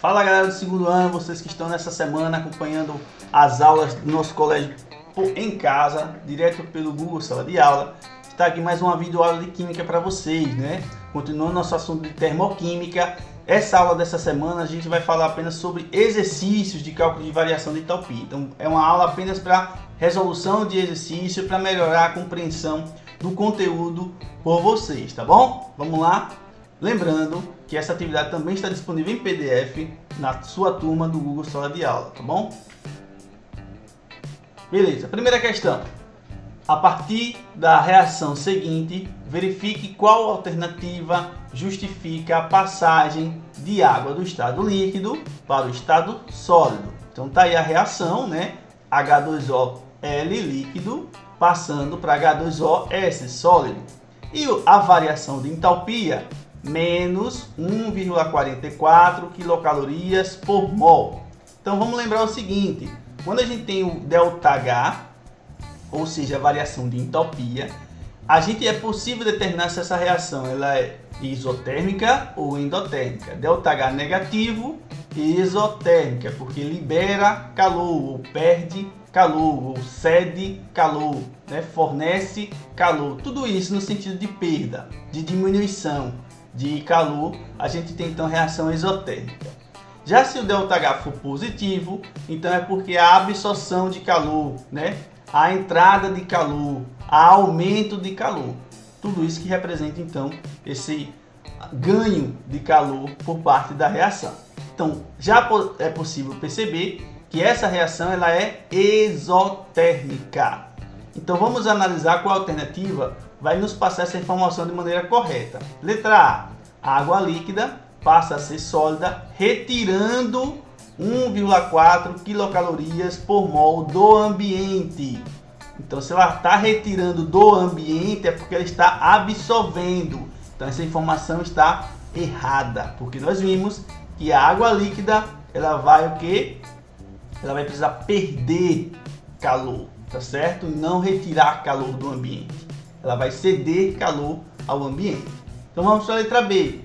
Fala galera do segundo ano, vocês que estão nessa semana acompanhando as aulas do nosso colégio em casa, direto pelo Google Sala de Aula. Está aqui mais uma videoaula de Química para vocês, né? Continuando nosso assunto de termoquímica. Essa aula dessa semana a gente vai falar apenas sobre exercícios de cálculo de variação de entalpia. Então é uma aula apenas para resolução de exercício, para melhorar a compreensão do conteúdo por vocês, tá bom? Vamos lá? Lembrando que essa atividade também está disponível em PDF na sua turma do Google Sala de Aula, tá bom? Beleza, primeira questão. A partir da reação seguinte, verifique qual alternativa justifica a passagem de água do estado líquido para o estado sólido. Então tá aí a reação, né? H2OL líquido passando para H2OS sólido. E a variação de entalpia, menos 1,44 quilocalorias por mol. Então vamos lembrar o seguinte, quando a gente tem o ΔH, ou seja, a variação de entalpia, a gente é possível determinar se essa reação ela é isotérmica ou endotérmica. ΔH negativo, exotérmica, porque libera calor, ou perde calor, ou cede calor, né? Fornece calor. Tudo isso no sentido de perda, de diminuição de calor, a gente tem então reação exotérmica. Já se o ΔH for positivo, então é porque a absorção de calor, né? A entrada de calor, a aumento de calor. Tudo isso que representa então esse ganho de calor por parte da reação. Então já é possível perceber que essa reação ela é exotérmica. Então vamos analisar qual alternativa vai nos passar essa informação de maneira correta. Letra A, água líquida passa a ser sólida retirando 1,4 quilocalorias por mol do ambiente. Então se ela está retirando do ambiente é porque ela está absorvendo. Então essa informação está errada, porque nós vimos que a água líquida ela vai o quê? Ela vai precisar perder calor, tá certo? Não retirar calor do ambiente. Ela vai ceder calor ao ambiente. Então vamos para a letra B.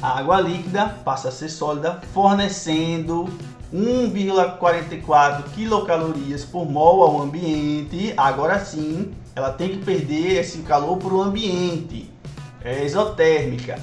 A água líquida passa a ser sólida fornecendo 1,44 quilocalorias por mol ao ambiente. Agora sim, ela tem que perder esse calor para o ambiente. É exotérmica.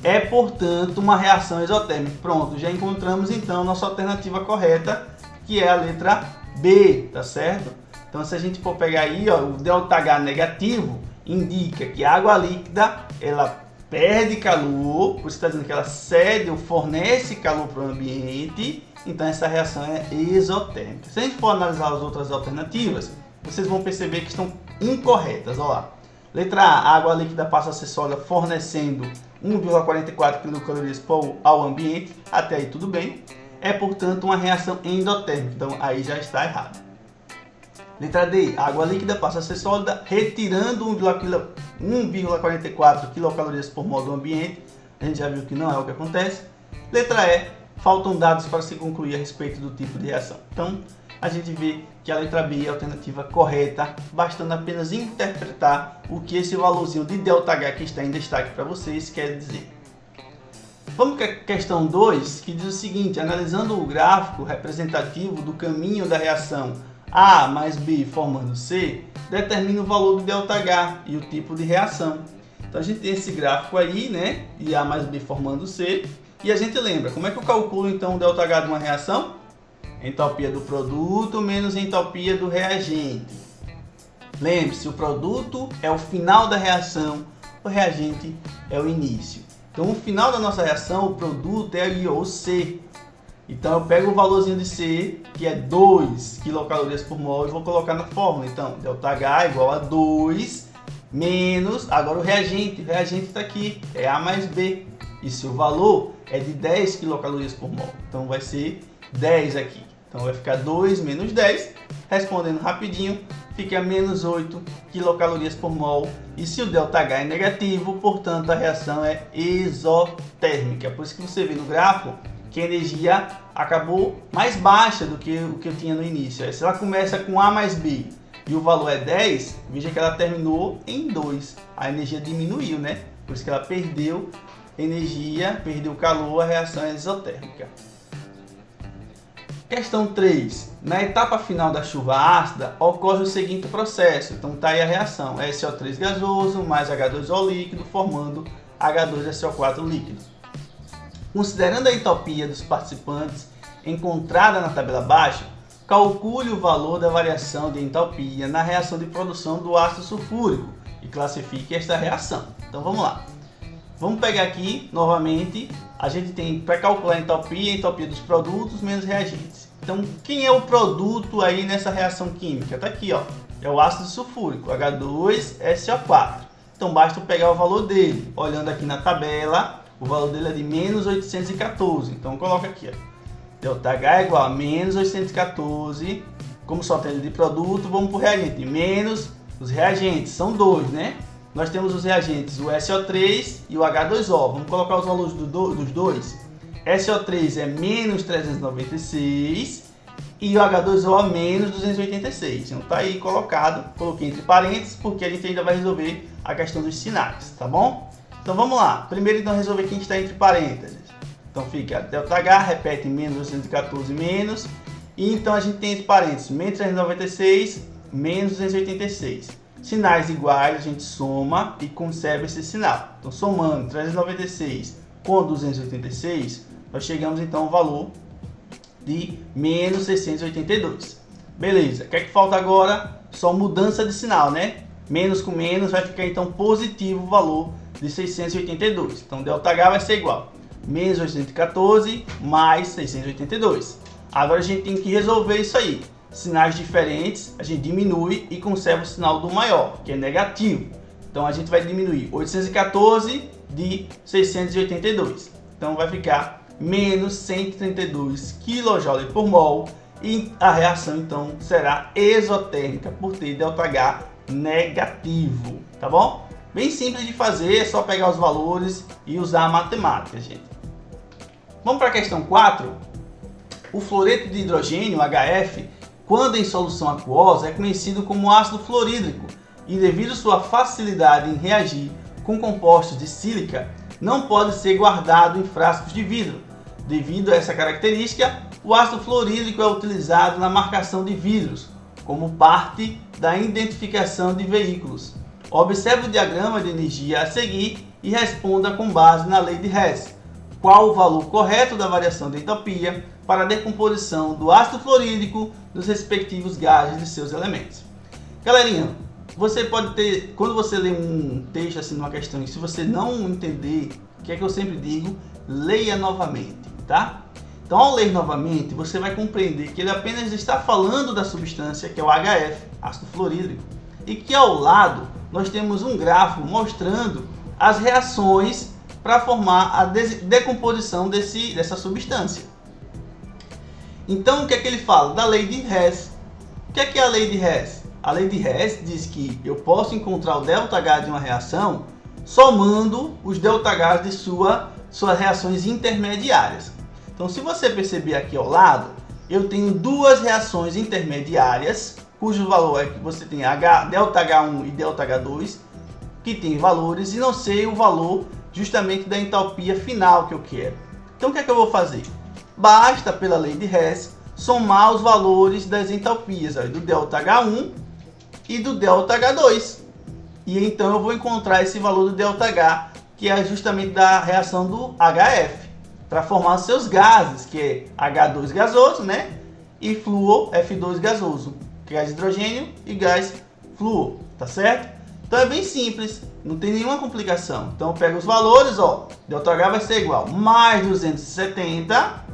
É, portanto, uma reação exotérmica. Pronto, já encontramos então nossa alternativa correta, que é a letra B, tá certo? Então se a gente for pegar aí, ó, o ΔH negativo indica que a água líquida ela perde calor, por isso está dizendo que ela cede ou fornece calor para o ambiente, então essa reação é exotérmica. Se a gente for analisar as outras alternativas, vocês vão perceber que estão incorretas. Olha lá. Letra A, a água líquida passa a ser sólida fornecendo 1,44 quilocalorias ao ambiente, até aí tudo bem. É, portanto, uma reação endotérmica, então aí já está errado. Letra D, a água líquida passa a ser sólida retirando 1,44 quilocalorias por mol do ambiente. A gente já viu que não é o que acontece. Letra E, faltam dados para se concluir a respeito do tipo de reação. Então, a gente vê que a letra B é a alternativa correta, bastando apenas interpretar o que esse valorzinho de ΔH que está em destaque para vocês quer dizer. Vamos para a questão 2, que diz o seguinte, analisando o gráfico representativo do caminho da reação A mais B formando C, determina o valor do ΔH e o tipo de reação. Então a gente tem esse gráfico aí, né, de A mais B formando C, e a gente lembra, como é que eu calculo então o ΔH de uma reação? Entalpia do produto menos entalpia do reagente. Lembre-se, o produto é o final da reação, o reagente é o início. Então o final da nossa reação, o produto é o C. Então eu pego o valorzinho de C, que é 2 quilocalorias por mol, e vou colocar na fórmula. Então ΔH é igual a 2 menos, agora o reagente está aqui, é A mais B. E seu valor é de 10 quilocalorias por mol. Então vai ser 10 aqui. Então vai ficar 2 menos 10, respondendo rapidinho, fica menos 8 quilocalorias por mol. E se o ΔH é negativo, portanto a reação é exotérmica. Por isso que você vê no gráfico que a energia acabou mais baixa do que o que eu tinha no início. Se ela começa com A mais B e o valor é 10, veja que ela terminou em 2. A energia diminuiu, né? Por isso que ela perdeu energia, perdeu calor, a reação é exotérmica. Questão 3. Na etapa final da chuva ácida, ocorre o seguinte processo. Então está aí a reação. SO3 gasoso mais H2O líquido, formando H2SO4 líquido. Considerando a entropia dos participantes encontrada na tabela abaixo, calcule o valor da variação de entropia na reação de produção do ácido sulfúrico e classifique esta reação. Então vamos lá. Vamos pegar aqui, novamente, a gente tem para calcular a entropia dos produtos menos reagentes. Então, quem é o produto aí nessa reação química? Está aqui, ó, é o ácido sulfúrico, H2SO4. Então, basta pegar o valor dele. Olhando aqui na tabela, o valor dele é de menos 814. Então, coloca aqui, ó, ΔH é igual a menos 814. Como só tem de produto, vamos para o reagente. Menos os reagentes, são dois, né? Nós temos os reagentes, o SO3 e o H2O. Vamos colocar os valores dos dois. SO3 é menos 396 e o H2O é menos 286. Então tá aí colocado, coloquei entre parênteses porque a gente ainda vai resolver a questão dos sinais, tá bom? Então vamos lá. Primeiro então resolver quem está entre parênteses. Então fica ΔH, repete menos 214 menos. E então a gente tem entre parênteses menos 396 menos 286. Sinais iguais, a gente soma e conserva esse sinal. Então, somando 396 com 286, nós chegamos então ao valor de menos 682. Beleza, o que é que falta agora? Só mudança de sinal, né? Menos com menos vai ficar então positivo o valor de 682. Então, ΔH vai ser igual a menos 814 mais 682. Agora a gente tem que resolver isso aí. Sinais diferentes, a gente diminui e conserva o sinal do maior, que é negativo. Então a gente vai diminuir 814 de 682. Então vai ficar menos 132 kJ por mol e a reação então será exotérmica por ter ΔH negativo, tá bom? Bem simples de fazer, é só pegar os valores e usar a matemática, gente. Vamos para a questão 4. O fluoreto de hidrogênio, HF, quando em solução aquosa, é conhecido como ácido fluorídrico e devido à sua facilidade em reagir com compostos de sílica, não pode ser guardado em frascos de vidro. Devido a essa característica, o ácido fluorídrico é utilizado na marcação de vidros, como parte da identificação de veículos. Observe o diagrama de energia a seguir e responda com base na lei de Hess. Qual o valor correto da variação de entropia para a decomposição do ácido fluorídrico dos respectivos gases de seus elementos? Galerinha, você pode ter, quando você lê um texto assim numa questão e se você não entender, o que é que eu sempre digo, leia novamente, tá? Então, ao ler novamente, você vai compreender que ele apenas está falando da substância que é o HF, ácido fluorídrico, e que ao lado nós temos um gráfico mostrando as reações para formar a decomposição dessa substância. Então, o que é que ele fala? Da lei de Hess. O que é a lei de Hess? A lei de Hess diz que eu posso encontrar o ΔH de uma reação somando os ΔH de suas reações intermediárias. Então, se você perceber aqui ao lado, eu tenho duas reações intermediárias, cujo valor é que você tem ΔH1 e ΔH2, que tem valores, e não sei o valor justamente da entropia final que eu quero. Então, o que é que eu vou fazer? Basta, pela lei de Hess, somar os valores das entropias do ΔH1 e do ΔH2. E então eu vou encontrar esse valor do ΔH, que é justamente da reação do HF, para formar os seus gases, que é H2 gasoso, né? E flúor, F2 gasoso, que é gás hidrogênio e gás flúor, tá certo? Então é bem simples, não tem nenhuma complicação. Então eu pego os valores, ó, ΔH vai ser igual a mais 270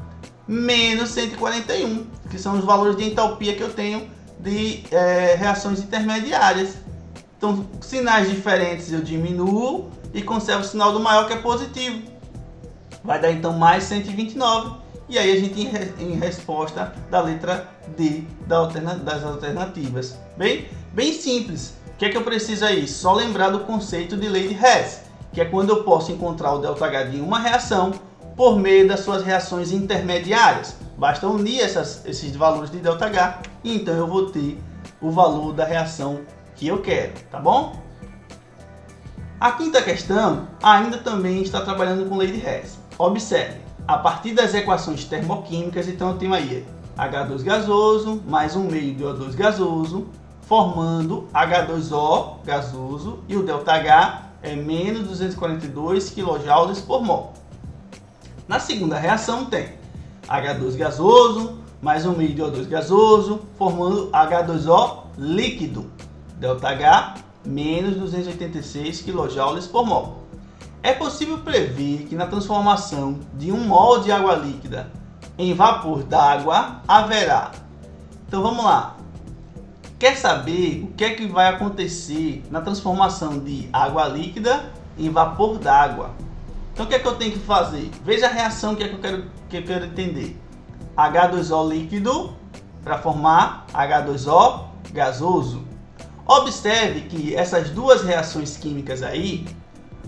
menos 141, que são os valores de entropia que eu tenho de reações intermediárias. Então, sinais diferentes eu diminuo e conservo o sinal do maior, que é positivo. Vai dar então mais 129. E aí a gente em resposta da letra D das alternativas. Bem simples. O que é que eu preciso aí? Só lembrar do conceito de lei de Hess, que é quando eu posso encontrar o ΔH de uma reação por meio das suas reações intermediárias. Basta unir esses valores de ΔH e então eu vou ter o valor da reação que eu quero, tá bom? A quinta questão ainda também está trabalhando com lei de Hess. Observe, a partir das equações termoquímicas, então eu tenho aí H2 gasoso mais 1 meio de O2 gasoso, formando H2O gasoso, e o ΔH é menos 242 kJ por mol. Na segunda reação tem H2 gasoso mais 1 meio de O2 gasoso, formando H2O líquido, ΔH menos 286 kJ por mol. É possível prever que na transformação de 1 mol de água líquida em vapor d'água haverá. Então vamos lá. Quer saber o que é que vai acontecer na transformação de água líquida em vapor d'água? Então o que é que eu tenho que fazer? Veja a reação que eu quero entender. H2O líquido para formar H2O gasoso. Observe que essas duas reações químicas aí,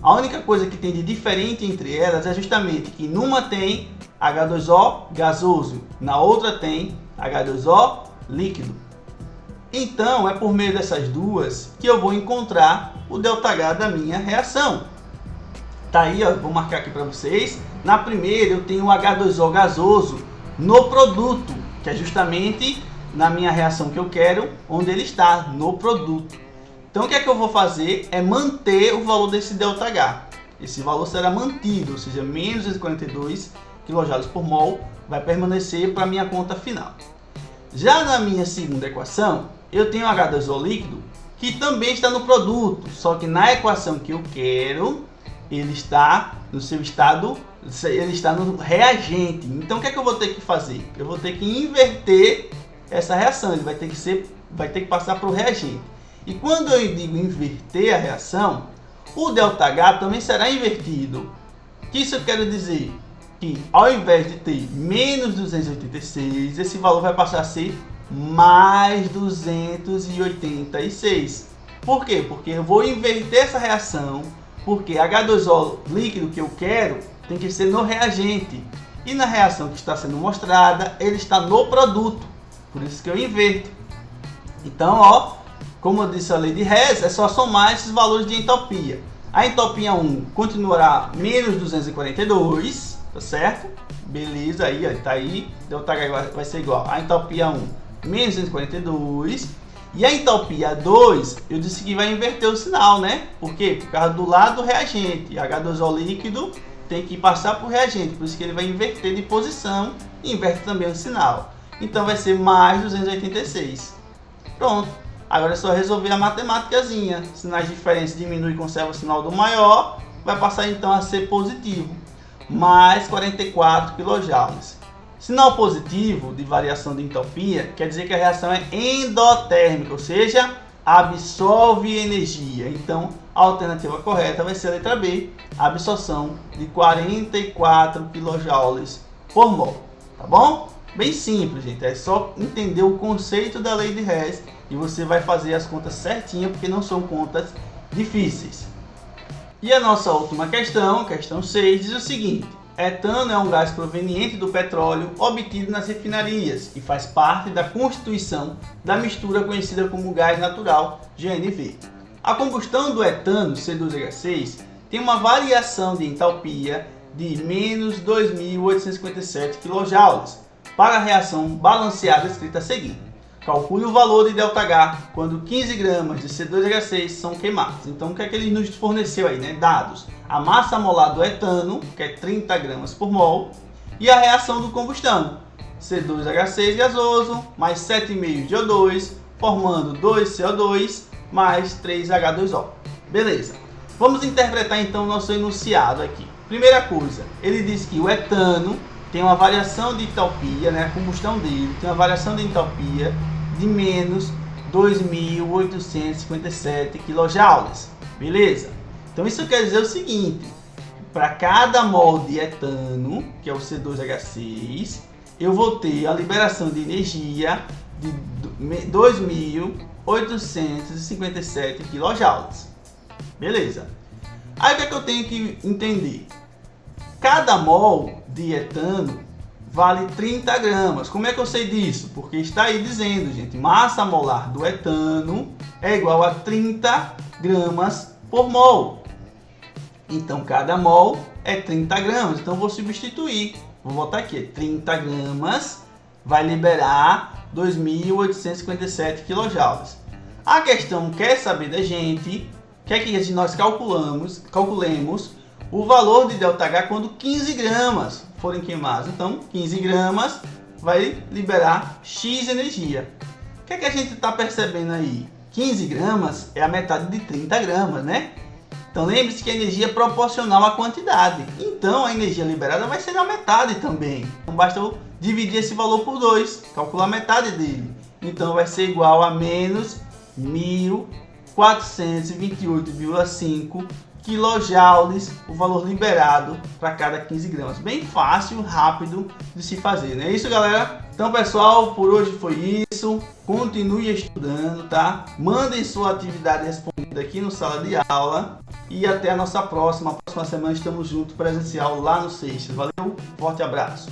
a única coisa que tem de diferente entre elas é justamente que numa tem H2O gasoso, na outra tem H2O líquido. Então é por meio dessas duas que eu vou encontrar o ΔH da minha reação. Tá aí, ó, vou marcar aqui para vocês. Na primeira eu tenho o H2O gasoso no produto, que é justamente na minha reação que eu quero, onde ele está, no produto. Então o que é que eu vou fazer? É manter o valor desse ΔH. Esse valor será mantido, ou seja, menos 242 kJ por mol, vai permanecer para a minha conta final. Já na minha segunda equação, eu tenho H2O líquido, que também está no produto, só que na equação que eu quero, ele está no seu estado, ele está no reagente. Então o que é que eu vou ter que fazer? Eu vou ter que inverter essa reação, ele vai ter que passar para o reagente. E quando eu digo inverter a reação, o ΔH também será invertido. O que isso eu quero dizer? Que ao invés de ter menos 286, esse valor vai passar a ser mais 286. Por quê? Porque eu vou inverter essa reação, porque H2O líquido que eu quero tem que ser no reagente. E na reação que está sendo mostrada, ele está no produto. Por isso que eu inverto. Então, ó, como eu disse a lei de Hess, é só somar esses valores de entropia. A entropia 1 continuará menos 242, tá certo? Beleza, aí, ó, tá aí, ΔH vai ser igual a entropia 1 menos 242. E a entropia 2, eu disse que vai inverter o sinal, né? Por quê? Por causa do lado do reagente. H2O líquido tem que passar para o reagente, por isso que ele vai inverter de posição e inverte também o sinal. Então vai ser mais 286. Pronto. Agora é só resolver a matemáticazinha. Sinais diferentes diminui e conserva o sinal do maior. Vai passar então a ser positivo. Mais 44 kJ. Sinal positivo de variação de entropia quer dizer que a reação é endotérmica, ou seja, absorve energia. Então a alternativa correta vai ser a letra B, a absorção de 44 kJ por mol. Tá bom? Bem simples, gente. É só entender o conceito da lei de Hess e você vai fazer as contas certinho, porque não são contas difíceis. E a nossa última questão, questão 6, diz o seguinte: etano é um gás proveniente do petróleo obtido nas refinarias e faz parte da constituição da mistura conhecida como gás natural, GNV. A combustão do etano, C2H6, tem uma variação de entalpia de menos 2.857 kJ para a reação balanceada escrita a seguir. Calcule o valor de ΔH quando 15 gramas de C2H6 são queimados. Então o que é que ele nos forneceu aí, né? Dados. A massa molar do etano, que é 30 gramas por mol, e a reação do combustão. C2H6 gasoso mais 7,5 de O2, formando 2CO2 mais 3H2O. Beleza. Vamos interpretar então o nosso enunciado aqui. Primeira coisa, ele diz que o etano tem uma variação de entalpia, né? A combustão dele tem uma variação de entalpia de menos 2.857 kJ. Beleza? Então isso quer dizer o seguinte: para cada mol de etano, que é o C2H6, eu vou ter a liberação de energia de 2.857 kJ. Beleza? Aí o que é que eu tenho que entender? Cada mol de etano vale 30 gramas. Como é que eu sei disso? Porque está aí dizendo, gente, massa molar do etano é igual a 30 gramas por mol. Então, cada mol é 30 gramas. Então, vou substituir. Vou botar aqui, 30 gramas vai liberar 2.857 kJ. A questão quer saber da gente, quer que nós calculemos o valor de ΔH quando 15 gramas forem queimados. Então, 15 gramas vai liberar X energia. O que é que a gente está percebendo aí? 15 gramas é a metade de 30 gramas, né? Então, lembre-se que a energia é proporcional à quantidade. Então, a energia liberada vai ser a metade também. Então, basta eu dividir esse valor por 2, calcular a metade dele. Então, vai ser igual a menos 1.428,5 quilojoules, o valor liberado para cada 15 gramas. Bem fácil, rápido de se fazer, não é isso, galera? Então, pessoal, por hoje foi isso. Continue estudando, tá? Mandem sua atividade respondida aqui no Sala de Aula. E até a nossa próxima. Próxima semana estamos juntos, presencial lá no Seixas. Valeu, forte abraço.